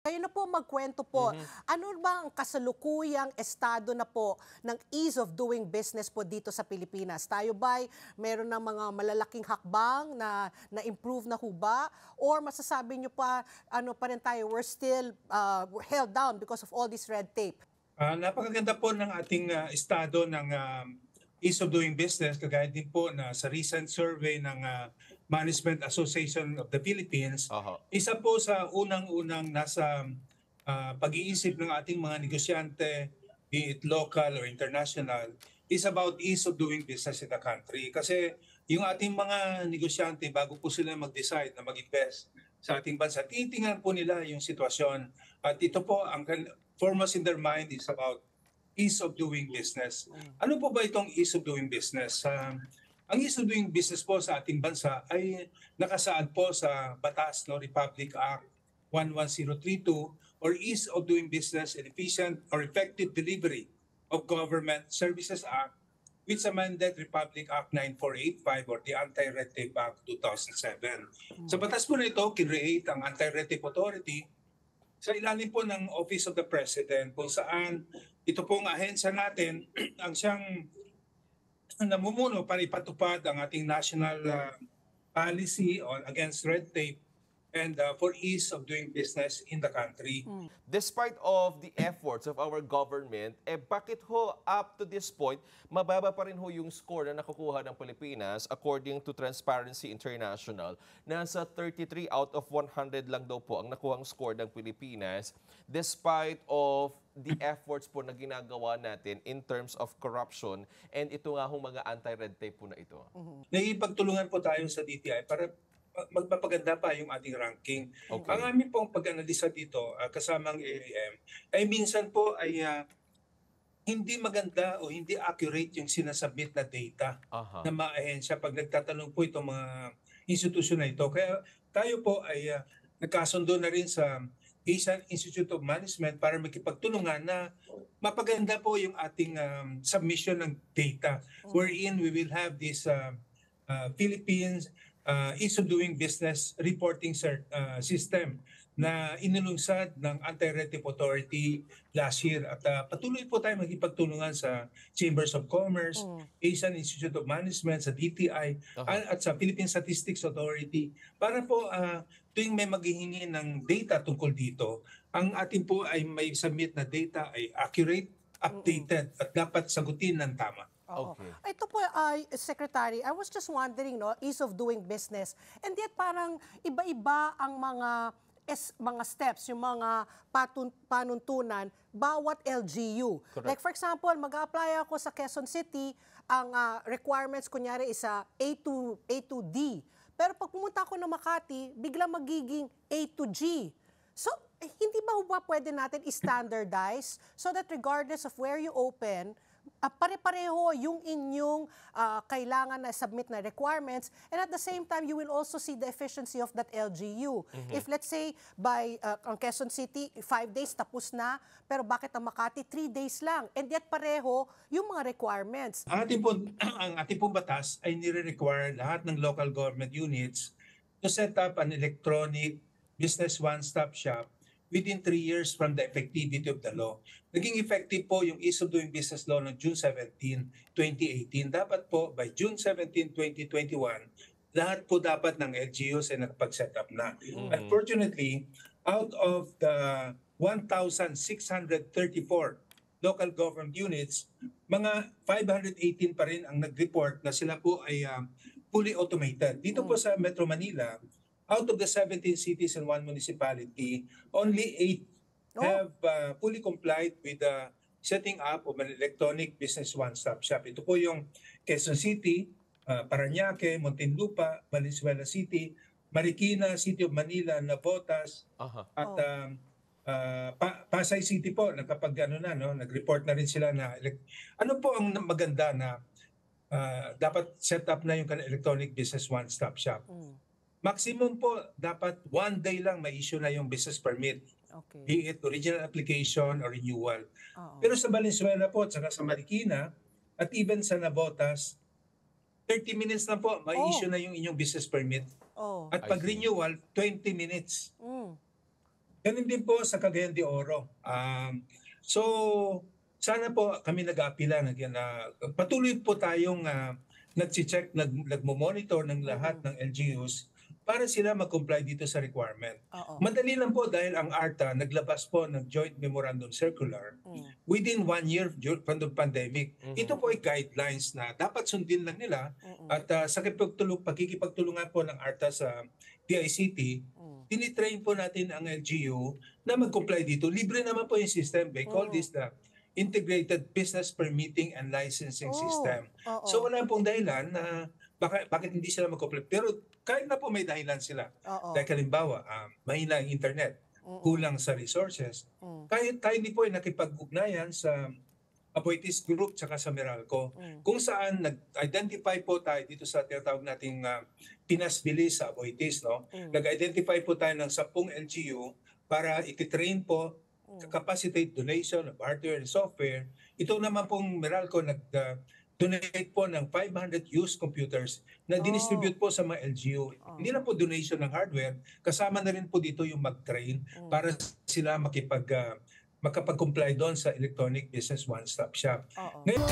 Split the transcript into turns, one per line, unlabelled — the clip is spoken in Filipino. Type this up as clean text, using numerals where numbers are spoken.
Kayo na po magkwento po, ano ba ang kasalukuyang estado na po ng ease of doing business po dito sa Pilipinas? Tayo ba'y meron ng mga malalaking hakbang na na-improve na ho ba? Or masasabi nyo pa, ano pa rin tayo, we're still held down because of all this red tape?
Napakaganda po ng ating estado ng ease of doing business, kagaya din po na sa recent survey ng Management Association of the Philippines. Isa po sa unang-unang nasa pag-iisip ng ating mga negosyante, be it local or international, is about ease of doing business in the country. Kasi yung ating mga negosyante, bago po sila mag-decide na mag-invest sa ating bansa, titingnan po nila yung sitwasyon. At ito po, ang foremost in their mind is about ease of doing business. Ano po ba itong ease of doing business? Ang ease of doing business po sa ating bansa ay nakasaad po sa batas, no, Republic Act 11032, or Ease of Doing Business and Efficient or Effective Delivery of Government Services Act, which amended Republic Act 9485 or the Anti-Red Tape Act 2007. Sa batas po na ito, kinreate ang Anti-Red Tape Authority sa ilalim po ng Office of the President, kung saan ito pong ahensya natin ang siyang namumuno para ipatupad ang ating national policy on against red tape and for ease of doing business in the country.
Despite of the efforts of our government, bakit ho up to this point, mababa pa rin ho yung score na nakukuha ng Pilipinas according to Transparency International. Nasa 33 out of 100 lang daw po ang nakuhang score ng Pilipinas despite of the efforts po na ginagawa natin in terms of corruption and ito nga hong mga anti-red tape po na ito.
Naipagtulungan po tayo sa DTI para magpapaganda pa yung ating ranking.
Okay.
Ang aming pong pag-analisa dito, kasamang AAM, ay minsan po ay hindi maganda o hindi accurate yung sinasubmit na data na mga ahensya pag nagtatanong po itong mga institusyon na ito. Kaya tayo po ay nagkasundo na rin sa Asian Institute of Management para makipagtulungan na mapaganda po yung ating submission ng data, wherein we will have this Philippines Ease of Doing Business reporting system na inilungsad ng Anti-Red Tape Authority last year. At patuloy po tayo magipagtulungan sa Chambers of Commerce, Asian Institute of Management, sa DTI, at sa Philippine Statistics Authority para po tuwing may maghihingi ng data tungkol dito, ang atin po ay may submit na data ay accurate, updated, at dapat sagutin ng tama.
Okay. Ito po, Secretary, I was just wondering, no, ease of doing business. And yet parang iba-iba ang mga steps, yung mga panuntunan, bawat LGU.
Correct.
Like for example, mag-apply ako sa Quezon City, ang requirements kunyari is A to D. Pero pag pumunta ako ng Makati, biglang magiging A to G. So, hindi ba pwede natin i-standardize so that regardless of where you open, pare-pareho yung inyong kailangan na submit na requirements, and at the same time, you will also see the efficiency of that LGU. If let's say, by ang Quezon City, 5 days tapos na, pero bakit ang Makati, 3 days lang? And yet pareho yung mga requirements.
Ang ating pong batas ay nire-require lahat ng local government units to set up an electronic business one-stop shop within 3 years from the effectivity of the law. Naging effective po yung Ease of Doing Business Law noong June 17, 2018. Dapat po by June 17, 2021, lahat po dapat ng LGUs ay nakapag-set up na. Unfortunately, out of the 1,634 local government units, mga 518 pa rin ang nag-report na sila po ay fully automated. Dito po sa Metro Manila, out of the 17 cities and 1 municipality, only 8 have fully complied with the setting up of an electronic business one-stop shop. Ito po yung Quezon City, Parañaque, Muntinlupa, Valenzuela City, Marikina, City of Manila, Navotas, at Pasay City po, nag-report na rin sila na ano po ang maganda na dapat set up na yung electronic business one-stop shop. Maximum po, dapat 1 day lang may issue na yung business permit.
Okay.
Be it original application or renewal. Pero sa Valenzuela po, at saka sa Marikina, at even sa Navotas, 30 minutes na po, may issue na yung inyong business permit. At pag renewal, 20 minutes. Ganun din po sa Cagayan de Oro. So, sana po kami nag-aapila na patuloy po tayong nag-check, nagmo-monitor ng lahat ng LGUs para sila mag-comply dito sa requirement.
Oo.
Madali lang po dahil ang ARTA naglabas po ng Joint Memorandum Circular within 1 year from the pandemic. Ito po ay guidelines na dapat sundin lang nila at sa pagkikipagtulungan po ng ARTA sa DICT, tinitrain po natin ang LGU na mag-comply dito. Libre naman po yung system. They call this the Integrated Business Permitting and Licensing System. So wala pong dahilan na bakit hindi sila mag-comply. Pero kahit na po may dahilan sila. Like halimbawa, mahina ang internet, kulang sa resources. Kahit tayo hindi po ay nakipag-ugnayan sa Aboitiz Group tsaka sa Meralco, kung saan nag-identify po tayo dito sa tinatawag nating Pinas Bilis sa Aboitiz. No? Nag-identify po tayo ng 10 LGU para ititrain po, capacitate donation of hardware and software. Ito naman pong Meralco donate po ng 500 used computers na dinistribute po sa mga LGU. Hindi lang po donation ng hardware, kasama na rin po dito yung mag-train para sila makapag-comply doon sa Electronic Business One-Stop Shop. Ngayon,